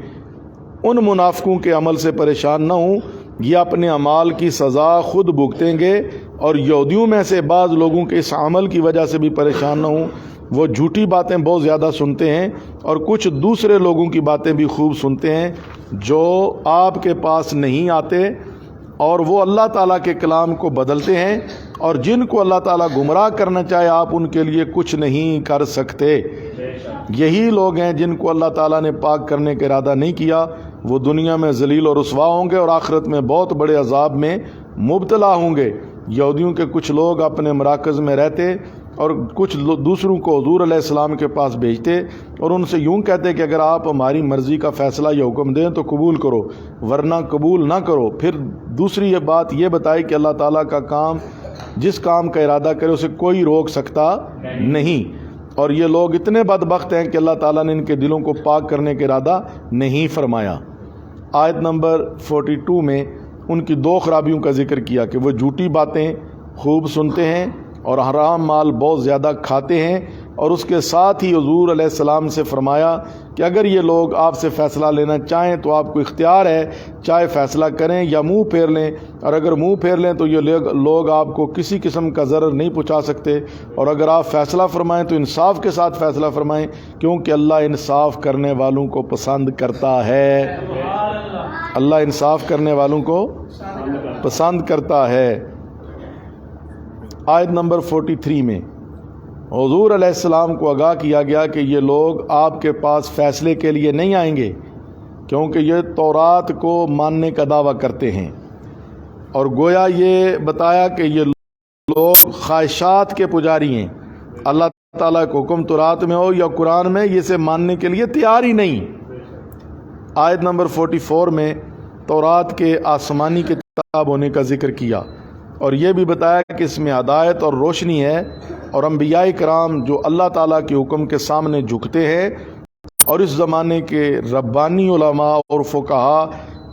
ان منافقوں کے عمل سے پریشان نہ ہوں، یہ اپنے اعمال کی سزا خود بھگتیں گے، اور یہودیوں میں سے بعض لوگوں کے اس عمل کی وجہ سے بھی پریشان نہ ہوں، وہ جھوٹی باتیں بہت زیادہ سنتے ہیں اور کچھ دوسرے لوگوں کی باتیں بھی خوب سنتے ہیں جو آپ کے پاس نہیں آتے، اور وہ اللہ تعالیٰ کے کلام کو بدلتے ہیں، اور جن کو اللہ تعالیٰ گمراہ کرنا چاہے آپ ان کے لیے کچھ نہیں کر سکتے۔ یہی لوگ ہیں جن کو اللہ تعالیٰ نے پاک کرنے کا ارادہ نہیں کیا، وہ دنیا میں ذلیل اور رسوا ہوں گے اور آخرت میں بہت بڑے عذاب میں مبتلا ہوں گے۔ یہودیوں کے کچھ لوگ اپنے مراکز میں رہتے اور کچھ دوسروں کو حضور علیہ السلام کے پاس بھیجتے اور ان سے یوں کہتے کہ اگر آپ ہماری مرضی کا فیصلہ یا حکم دیں تو قبول کرو، ورنہ قبول نہ کرو۔ پھر دوسری یہ بات یہ بتائی کہ اللہ تعالیٰ کا کام جس کام کا ارادہ کرے اسے کوئی روک سکتا نہیں، اور یہ لوگ اتنے بدبخت ہیں کہ اللہ تعالیٰ نے ان کے دلوں کو پاک کرنے کا ارادہ نہیں فرمایا۔ آیت نمبر 42 میں ان کی دو خرابیوں کا ذکر کیا کہ وہ جھوٹی باتیں خوب سنتے ہیں اور حرام مال بہت زیادہ کھاتے ہیں، اور اس کے ساتھ ہی حضور علیہ السلام سے فرمایا کہ اگر یہ لوگ آپ سے فیصلہ لینا چاہیں تو آپ کو اختیار ہے، چاہے فیصلہ کریں یا منہ پھیر لیں، اور اگر منہ پھیر لیں تو یہ لوگ آپ کو کسی قسم کا ضرر نہیں پہنچا سکتے، اور اگر آپ فیصلہ فرمائیں تو انصاف کے ساتھ فیصلہ فرمائیں کیونکہ اللہ انصاف کرنے والوں کو پسند کرتا ہے۔ اللہ انصاف کرنے والوں کو پسند کرتا ہے۔ آیت نمبر 43 میں حضور علیہ السلام کو آگاہ کیا گیا کہ یہ لوگ آپ کے پاس فیصلے کے لیے نہیں آئیں گے کیونکہ یہ تورات کو ماننے کا دعویٰ کرتے ہیں، اور گویا یہ بتایا کہ یہ لوگ خواہشات کے پجاری ہیں، اللہ تعالیٰ کا حکم تورات میں ہو یا قرآن میں یہ اسے ماننے کے لیے تیار ہی نہیں۔ آیت نمبر 44 میں تورات کے آسمانی کتاب ہونے کا ذکر کیا اور یہ بھی بتایا کہ اس میں ہدایت اور روشنی ہے، اور انبیاء کرام جو اللہ تعالیٰ کے حکم کے سامنے جھکتے ہیں، اور اس زمانے کے ربانی علماء اور فقہا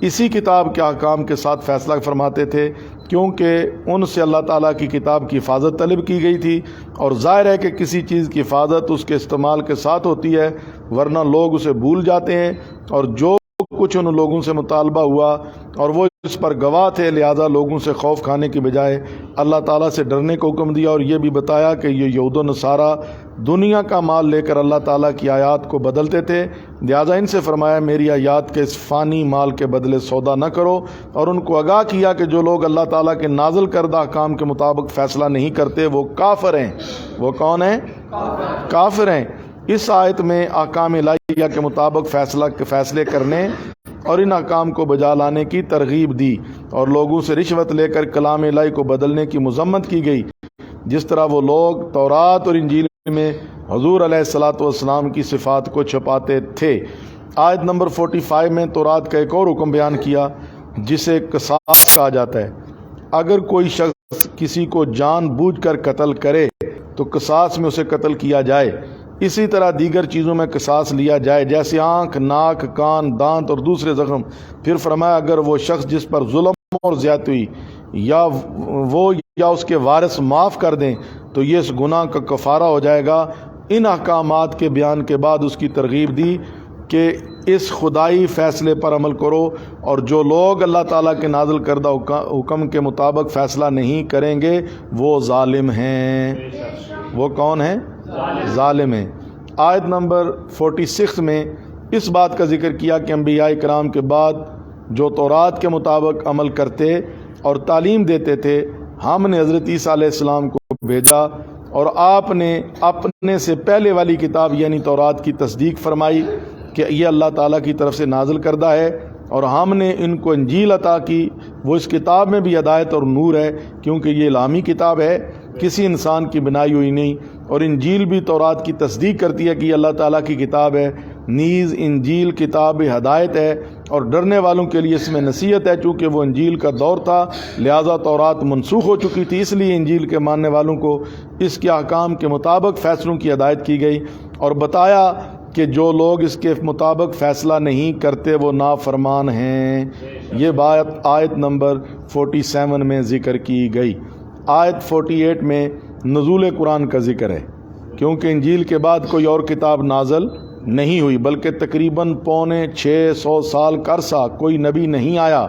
اسی کتاب کے احکام کے ساتھ فیصلہ فرماتے تھے کیونکہ ان سے اللہ تعالیٰ کی کتاب کی حفاظت طلب کی گئی تھی، اور ظاہر ہے کہ کسی چیز کی حفاظت اس کے استعمال کے ساتھ ہوتی ہے ورنہ لوگ اسے بھول جاتے ہیں، اور جو کچھ ان لوگوں سے مطالبہ ہوا اور وہ اس پر گواہ تھے، لہذا لوگوں سے خوف کھانے کی بجائے اللہ تعالیٰ سے ڈرنے کو حکم دیا، اور یہ بھی بتایا کہ یہ یہود و نصارہ دنیا کا مال لے کر اللہ تعالیٰ کی آیات کو بدلتے تھے، لہذا ان سے فرمایا میری آیات کے اس فانی مال کے بدلے سودا نہ کرو، اور ان کو آگاہ کیا کہ جو لوگ اللہ تعالیٰ کے نازل کردہ احکام کے مطابق فیصلہ نہیں کرتے وہ کافر ہیں۔ وہ کون ہیں؟ کافر ہیں۔ اس آیت میں احکام الہیہ کے مطابق فیصلے کرنے اور ان احکام کو بجا لانے کی ترغیب دی، اور لوگوں سے رشوت لے کر کلام الہی کو بدلنے کی مذمت کی گئی، جس طرح وہ لوگ تورات اور انجیل میں حضور علیہ الصلوۃ والسلام کی صفات کو چھپاتے تھے۔ آیت نمبر 45 میں تورات کا ایک اور حکم بیان کیا جسے قصاص کہا جاتا ہے۔ اگر کوئی شخص کسی کو جان بوجھ کر قتل کرے تو قصاص میں اسے قتل کیا جائے۔ اسی طرح دیگر چیزوں میں قصاص لیا جائے، جیسے آنکھ، ناک، کان، دانت اور دوسرے زخم۔ پھر فرمایا اگر وہ شخص جس پر ظلم اور زیادتی ہوئی یا وہ یا اس کے وارث معاف کر دیں تو یہ اس گناہ کا کفارہ ہو جائے گا۔ ان احکامات کے بیان کے بعد اس کی ترغیب دی کہ اس خدائی فیصلے پر عمل کرو، اور جو لوگ اللہ تعالیٰ کے نازل کردہ حکم کے مطابق فیصلہ نہیں کریں گے وہ ظالم ہیں۔ وہ کون ہیں؟ ظالم ہیں۔ آیت نمبر 46 میں اس بات کا ذکر کیا کہ انبیاء کرام کے بعد جو تورات کے مطابق عمل کرتے اور تعلیم دیتے تھے، ہم نے حضرت عیسیٰ علیہ السلام کو بھیجا اور آپ نے اپنے سے پہلے والی کتاب یعنی تورات کی تصدیق فرمائی کہ یہ اللہ تعالیٰ کی طرف سے نازل کردہ ہے، اور ہم نے ان کو انجیل عطا کی۔ وہ اس کتاب میں بھی ہدایت اور نور ہے کیونکہ یہ الہامی کتاب ہے، کسی انسان کی بنائی ہوئی نہیں، اور انجیل بھی تورات کی تصدیق کرتی ہے کہ یہ اللہ تعالیٰ کی کتاب ہے۔ نیز انجیل کتاب ہدایت ہے اور ڈرنے والوں کے لیے اس میں نصیحت ہے، چونکہ وہ انجیل کا دور تھا لہذا تورات منسوخ ہو چکی تھی، اس لیے انجیل کے ماننے والوں کو اس کے احکام کے مطابق فیصلوں کی ہدایت کی گئی، اور بتایا کہ جو لوگ اس کے مطابق فیصلہ نہیں کرتے وہ نافرمان ہیں۔ یہ بات آیت نمبر 47 میں ذکر کی گئی۔ آیت 48 میں نزول قرآن کا ذکر ہے، کیونکہ انجیل کے بعد کوئی اور کتاب نازل نہیں ہوئی، بلکہ تقریباً 650 سال کا عرصہ کوئی نبی نہیں آیا،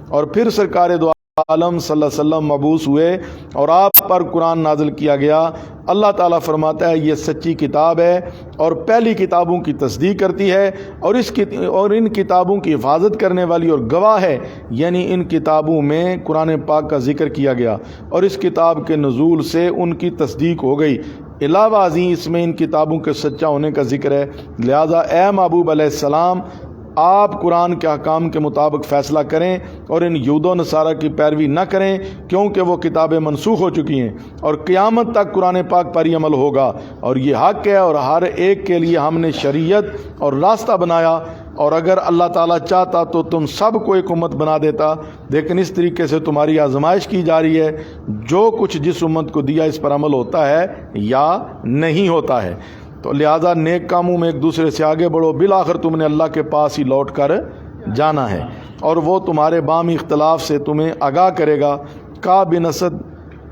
اور پھر سرکار دو عالم صلی اللہ علیہ وسلم مبعوث ہوئے اور آپ پر قرآن نازل کیا گیا۔ اللہ تعالیٰ فرماتا ہے یہ سچی کتاب ہے اور پہلی کتابوں کی تصدیق کرتی ہے، اور ان کتابوں کی حفاظت کرنے والی اور گواہ ہے، یعنی ان کتابوں میں قرآن پاک کا ذکر کیا گیا اور اس کتاب کے نزول سے ان کی تصدیق ہو گئی۔ علاوہ ازیں اس میں ان کتابوں کے سچا ہونے کا ذکر ہے، لہذا اے محبوب علیہ السلام آپ قرآن کے احکام کے مطابق فیصلہ کریں اور ان یہود و نصارہ کی پیروی نہ کریں، کیونکہ وہ کتابیں منسوخ ہو چکی ہیں اور قیامت تک قرآن پاک پر ہی عمل ہوگا، اور یہ حق ہے اور ہر ایک کے لیے ہم نے شریعت اور راستہ بنایا، اور اگر اللہ تعالیٰ چاہتا تو تم سب کو ایک امت بنا دیتا، لیکن اس طریقے سے تمہاری آزمائش کی جا رہی ہے، جو کچھ جس امت کو دیا اس پر عمل ہوتا ہے یا نہیں ہوتا ہے۔ تو لہٰذا نیک کاموں میں ایک دوسرے سے آگے بڑھو، بالآخر تم نے اللہ کے پاس ہی لوٹ کر جانا ہے، اور وہ تمہارے بامی اختلاف سے تمہیں آگاہ کرے گا۔ کعب بن اسد،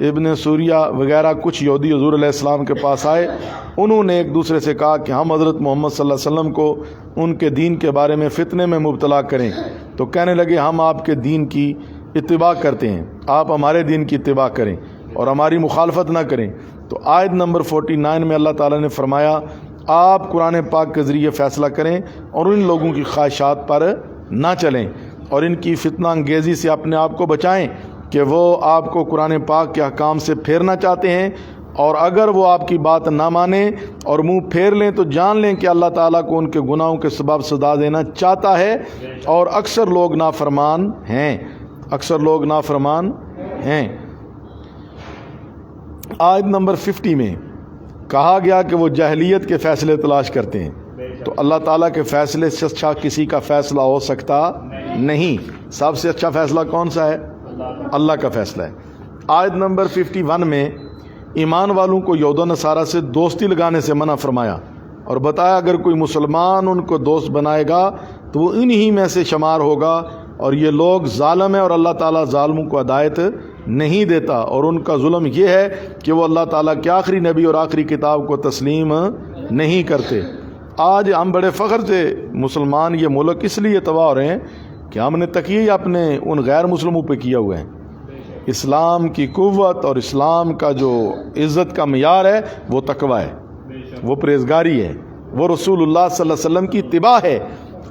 ابن سوریہ وغیرہ کچھ یہودی حضور علیہ السلام کے پاس آئے، انہوں نے ایک دوسرے سے کہا کہ ہم حضرت محمد صلی اللہ علیہ وسلم کو ان کے دین کے بارے میں فتنے میں مبتلا کریں، تو کہنے لگے ہم آپ کے دین کی اتباع کرتے ہیں، آپ ہمارے دین کی اتباع کریں اور ہماری مخالفت نہ کریں۔ تو آیت نمبر 49 میں اللہ تعالیٰ نے فرمایا آپ قرآن پاک کے ذریعے فیصلہ کریں اور ان لوگوں کی خواہشات پر نہ چلیں، اور ان کی فتنہ انگیزی سے اپنے آپ کو بچائیں کہ وہ آپ کو قرآن پاک کے احکام سے پھیرنا چاہتے ہیں، اور اگر وہ آپ کی بات نہ مانیں اور منہ پھیر لیں تو جان لیں کہ اللہ تعالیٰ کو ان کے گناہوں کے سبب سزا دینا چاہتا ہے، اور اکثر لوگ نافرمان ہیں، اکثر لوگ نافرمان ہیں۔ آیت نمبر 50 میں کہا گیا کہ وہ جاہلیت کے فیصلے تلاش کرتے ہیں، تو اللہ تعالیٰ کے فیصلے سے اچھا کسی کا فیصلہ ہو سکتا نہیں۔ سب سے اچھا فیصلہ کون سا ہے؟ اللہ کا فیصلہ ہے۔ آیت نمبر 51 میں ایمان والوں کو یہود و نصارہ سے دوستی لگانے سے منع فرمایا اور بتایا اگر کوئی مسلمان ان کو دوست بنائے گا تو وہ انہی میں سے شمار ہوگا، اور یہ لوگ ظالم ہیں اور اللہ تعالیٰ ظالموں کو ہدایت نہیں دیتا، اور ان کا ظلم یہ ہے کہ وہ اللہ تعالیٰ کے آخری نبی اور آخری کتاب کو تسلیم نہیں کرتے۔ آج ہم بڑے فخر سے مسلمان یہ ملک اس لیے تباہ ہو رہے ہیں کہ ہم نے تکیہ اپنے ان غیر مسلموں پہ کیا ہوا ہے۔ اسلام کی قوت اور اسلام کا جو عزت کا معیار ہے وہ تقویٰ ہے، وہ پرہیزگاری ہے، وہ رسول اللہ صلی اللہ علیہ وسلم کی اتباع ہے۔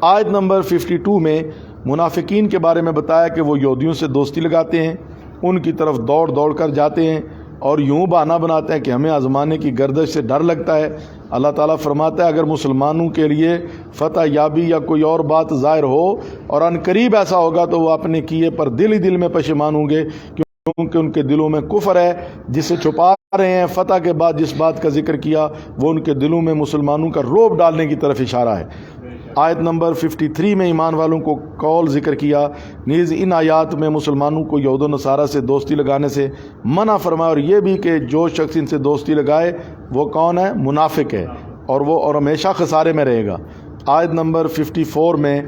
آیت نمبر 52 میں منافقین کے بارے میں بتایا کہ وہ یہودیوں سے دوستی لگاتے ہیں، ان کی طرف دوڑ دوڑ کر جاتے ہیں اور یوں بہانہ بناتے ہیں کہ ہمیں آزمانے کی گردش سے ڈر لگتا ہے۔ اللہ تعالیٰ فرماتا ہے اگر مسلمانوں کے لیے فتح یابی یا کوئی اور بات ظاہر ہو اور ان قریب ایسا ہوگا تو وہ اپنے کیے پر دل ہی دل میں پشیمان ہوں گے، کیونکہ ان کے دلوں میں کفر ہے جسے چھپا رہے ہیں۔ فتح کے بعد جس بات کا ذکر کیا وہ ان کے دلوں میں مسلمانوں کا رعب ڈالنے کی طرف اشارہ ہے۔ آیت نمبر 53 میں ایمان والوں کو قول ذکر کیا، نیز ان آیات میں مسلمانوں کو یہود و نصارہ سے دوستی لگانے سے منع فرمایا، اور یہ بھی کہ جو شخص ان سے دوستی لگائے وہ کون ہے؟ منافق ہے، اور وہ ہمیشہ خسارے میں رہے گا۔ آیت نمبر 54 میں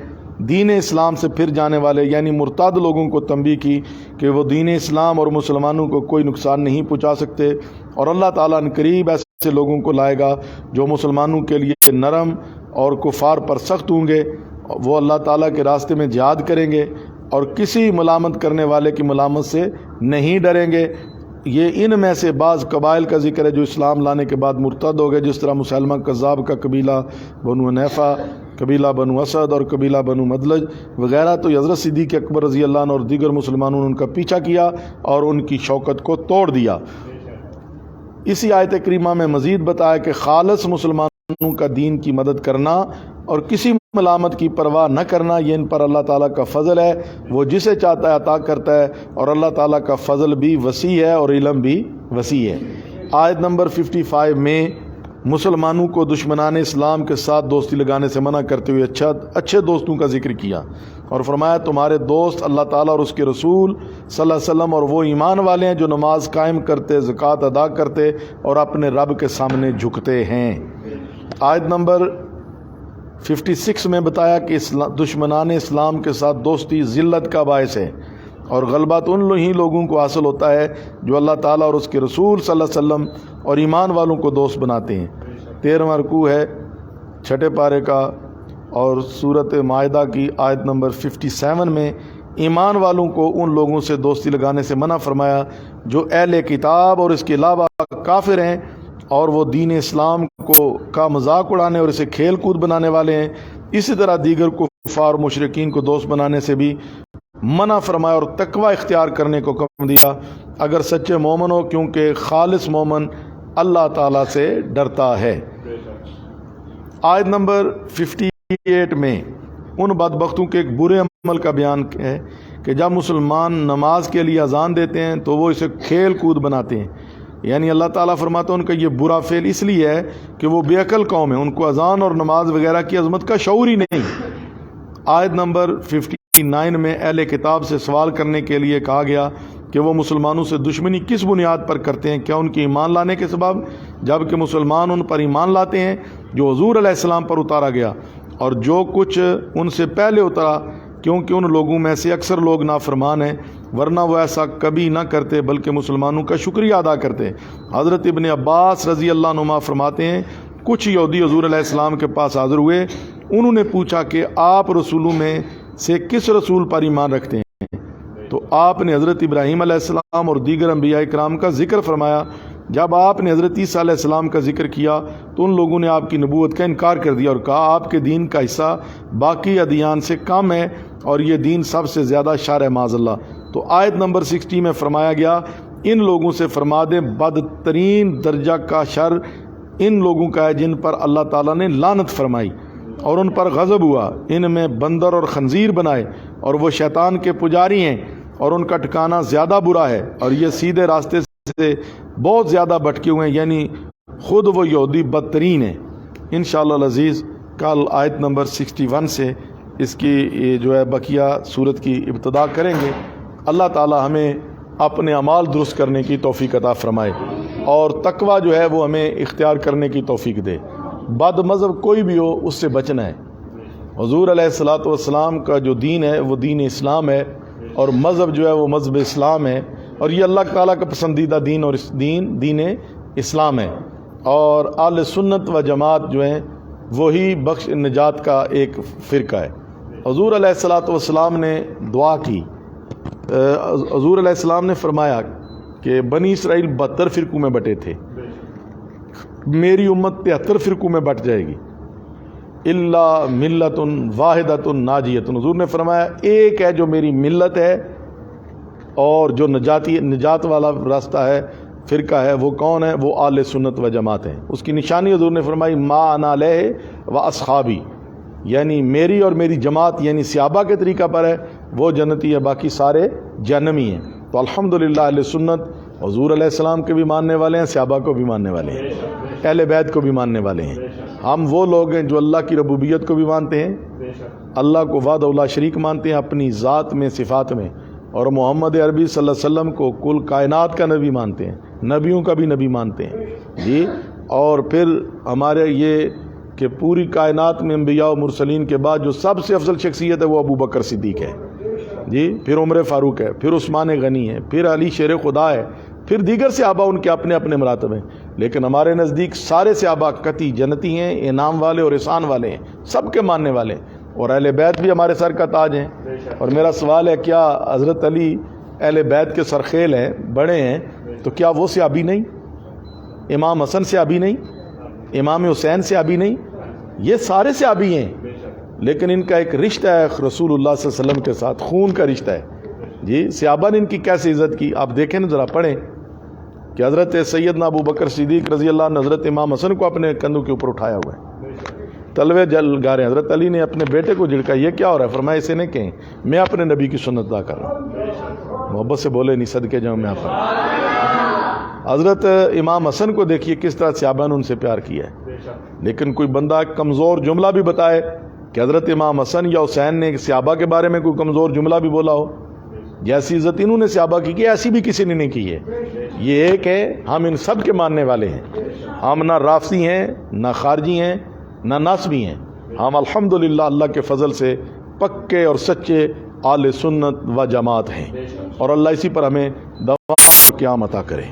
دین اسلام سے پھر جانے والے یعنی مرتد لوگوں کو تنبیہ کی کہ وہ دین اسلام اور مسلمانوں کو کوئی نقصان نہیں پہنچا سکتے، اور اللہ تعالیٰ ان قریب ایسے لوگوں کو لائے گا جو مسلمانوں کے لیے نرم اور کفار پر سخت ہوں گے۔ وہ اللہ تعالیٰ کے راستے میں جہاد کریں گے اور کسی ملامت کرنے والے کی ملامت سے نہیں ڈریں گے۔ یہ ان میں سے بعض قبائل کا ذکر ہے جو اسلام لانے کے بعد مرتد ہو گئے، جس طرح مسلمہ کذاب کا قبیلہ بنو حنیفہ، قبیلہ بنو اسد اور قبیلہ بنو مدلج وغیرہ۔ تو حضرت صدیق اکبر رضی اللہ عنہ اور دیگر مسلمانوں نے ان کا پیچھا کیا اور ان کی شوکت کو توڑ دیا۔ اسی آیت کریمہ میں مزید بتایا کہ خالص مسلمانوں کا دین کی مدد کرنا اور کسی ملامت کی پرواہ نہ کرنا یہ ان پر اللہ تعالیٰ کا فضل ہے، وہ جسے چاہتا ہے عطا کرتا ہے، اور اللہ تعالیٰ کا فضل بھی وسیع ہے اور علم بھی وسیع ہے۔ آیت نمبر 55 میں مسلمانوں کو دشمنان اسلام کے ساتھ دوستی لگانے سے منع کرتے ہوئے اچھے دوستوں کا ذکر کیا اور فرمایا تمہارے دوست اللہ تعالیٰ اور اس کے رسول صلی اللہ علیہ وسلم اور وہ ایمان والے ہیں جو نماز قائم کرتے، زکوٰۃ ادا کرتے اور اپنے رب کے سامنے جھکتے ہیں۔ آیت نمبر 56 میں بتایا کہ دشمنان اسلام کے ساتھ دوستی ذلت کا باعث ہے اور غلبہ تو ان ہی لوگوں کو حاصل ہوتا ہے جو اللہ تعالیٰ اور اس کے رسول صلی اللہ علیہ وسلم اور ایمان والوں کو دوست بناتے ہیں۔ 13واں رکوع ہے 6 پارے کا، اور سورۃ مائدہ کی آیت نمبر 57 میں ایمان والوں کو ان لوگوں سے دوستی لگانے سے منع فرمایا جو اہل کتاب اور اس کے علاوہ کافر ہیں اور وہ دین اسلام کا مذاق اڑانے اور اسے کھیل کود بنانے والے ہیں۔ اسی طرح دیگر کفار مشرکین کو دوست بنانے سے بھی منع فرمایا اور تقوی اختیار کرنے کو حکم دیا اگر سچے مومن ہو، کیونکہ خالص مومن اللہ تعالیٰ سے ڈرتا ہے۔ آیت نمبر 58 میں ان بدبختوں کے ایک برے عمل کا بیان ہے کہ جب مسلمان نماز کے لیے اذان دیتے ہیں تو وہ اسے کھیل کود بناتے ہیں، یعنی اللہ تعالیٰ فرماتا ہے ان کا یہ برا فعل اس لیے ہے کہ وہ بے عقل قوم ہے، ان کو اذان اور نماز وغیرہ کی عظمت کا شعور ہی نہیں۔ آیت نمبر 59 میں اہل کتاب سے سوال کرنے کے لیے کہا گیا کہ وہ مسلمانوں سے دشمنی کس بنیاد پر کرتے ہیں، کیا ان کے ایمان لانے کے سبب، جبکہ مسلمان ان پر ایمان لاتے ہیں جو حضور علیہ السلام پر اتارا گیا اور جو کچھ ان سے پہلے اترا، کیونکہ ان لوگوں میں سے اکثر لوگ نافرمان ہیں، ورنہ وہ ایسا کبھی نہ کرتے بلکہ مسلمانوں کا شکریہ ادا کرتے۔ حضرت ابن عباس رضی اللہ عنہما فرماتے ہیں کچھ یہودی حضور علیہ السلام کے پاس حاضر ہوئے، انہوں نے پوچھا کہ آپ رسولوں میں سے کس رسول پر ایمان رکھتے ہیں؟ تو آپ نے حضرت ابراہیم علیہ السلام اور دیگر انبیاء کرام کا ذکر فرمایا۔ جب آپ نے حضرت عیسیٰ علیہ السلام کا ذکر کیا تو ان لوگوں نے آپ کی نبوت کا انکار کر دیا اور کہا آپ کے دین کا حصہ باقی ادیان سے کم ہے اور یہ دین سب سے زیادہ شر ہے معاذ اللہ۔ تو آیت نمبر 60 میں فرمایا گیا ان لوگوں سے فرما دیں بدترین درجہ کا شر ان لوگوں کا ہے جن پر اللہ تعالیٰ نے لعنت فرمائی اور ان پر غضب ہوا، ان میں بندر اور خنزیر بنائے اور وہ شیطان کے پجاری ہیں اور ان کا ٹھکانہ زیادہ برا ہے اور یہ سیدھے راستے سے بہت زیادہ بھٹکے ہوئے ہیں، یعنی خود وہ یہودی بدترین ہیں۔ انشاءاللہ العزیز کل آیت نمبر 61 سے اس کی جو ہے بقیہ صورت کی ابتدا کریں گے۔ اللہ تعالی ہمیں اپنے اعمال درست کرنے کی توفیق عطا فرمائے اور تقوی جو ہے وہ ہمیں اختیار کرنے کی توفیق دے۔ بد مذہب کوئی بھی ہو اس سے بچنا ہے۔ حضور علیہ الصلاۃ والسلام کا جو دین ہے وہ دین اسلام ہے اور مذہب جو ہے وہ مذہب اسلام ہے، اور یہ اللہ تعالیٰ کا پسندیدہ دین اور دین اسلام ہے، اور اہل سنت و جماعت جو ہیں وہی بخش نجات کا ایک فرقہ ہے۔ حضور علیہ الصلاۃ والسلام نے دعا کی، حضور علیہ السلام نے فرمایا کہ بنی اسرائیل 72 فرقوں میں بٹے تھے، میری امت 73 فرقوں میں بٹ جائے گی، الا ملت واحدۃ ناجیۃ۔ حضور نے فرمایا ایک ہے جو میری ملت ہے اور جو نجات والا راستہ ہے، فرقہ ہے، وہ کون ہے؟ وہ اہل سنت و جماعت ہیں۔ اس کی نشانی حضور نے فرمائی ما انا علیہ و اصحابی، یعنی میری اور میری جماعت یعنی صحابہ کے طریقہ پر ہے وہ جنتی ہے، باقی سارے جہنمی ہیں۔ تو الحمدللہ اہل سنت حضور علیہ السلام کے بھی ماننے والے ہیں، صحابہ کو بھی ماننے والے ہیں، اہل بیت کو بھی ماننے والے ہیں۔ ہم وہ لوگ ہیں جو اللہ کی ربوبیت کو بھی مانتے ہیں، اللہ کو وحدہ لا شریک مانتے ہیں اپنی ذات میں، صفات میں، اور محمد عربی صلی اللہ علیہ وسلم کو کل کائنات کا نبی مانتے ہیں، نبیوں کا بھی نبی مانتے ہیں جی۔ اور پھر ہمارے یہ کہ پوری کائنات میں انبیاء و مرسلین کے بعد جو سب سے افضل شخصیت ہے وہ ابو بکر صدیق ہے جی، پھر عمر فاروق ہے، پھر عثمان غنی ہے، پھر علی شیر خدا ہے، پھر دیگر صحابہ ان کے اپنے اپنے مراتب ہیں، لیکن ہمارے نزدیک سارے صحابہ قطعی جنتی ہیں، انعام والے اور احسان والے ہیں، سب کے ماننے والے ہیں، اور اہل بیت بھی ہمارے سر کا تاج ہیں۔ اور میرا سوال ہے، کیا حضرت علی اہل بیت کے سرخیل ہیں، بڑے ہیں، تو کیا وہ صحابی نہیں؟ امام حسن صحابی نہیں؟ امام حسین صحابی نہیں؟ یہ سارے صحابی ہیں، لیکن ان کا ایک رشتہ ہے رسول اللہ صلی اللہ علیہ وسلم کے ساتھ، خون کا رشتہ ہے جی۔ صحابہ نے ان کی کیسے عزت کی، آپ دیکھیں نا، ذرا پڑھیں کہ حضرت سیدنا ابو بکر صدیق رضی اللہ عنہ حضرت امام حسن کو اپنے کندھوں کے اوپر اٹھایا ہوا ہے، تلوے جل گا رہے ہیں۔ حضرت علی نے اپنے بیٹے کو جھڑکا، یہ کیا ہو رہا ہے؟ فرمایا اسے نہیں کہیں، میں اپنے نبی کی سنت ادا کر رہا ہوں۔ محبت سے بولے، نہیں صدقے جاؤں میں آپ کو۔ حضرت امام حسن کو دیکھیے کس طرح صحابہ نے ان سے پیار کیا ہے، لیکن کوئی بندہ کمزور جملہ بھی بتائے کہ حضرت امام حسن یا حسین نے صحابہ کے بارے میں کوئی کمزور جملہ بھی بولا ہو، جیسی عزت انہوں نے صحابہ کی ایسی بھی کسی نے نہیں کی ہے۔ یہ ایک ہے، ہم ان سب کے ماننے والے ہیں، ہم نہ رافضی ہیں، نہ خارجی ہیں، نہ ناصبی ہیں، ہم الحمدللہ اللہ کے فضل سے پکے اور سچے اہل سنت و جماعت ہیں، اور اللہ اسی پر ہمیں دوام قیام عطا کرے۔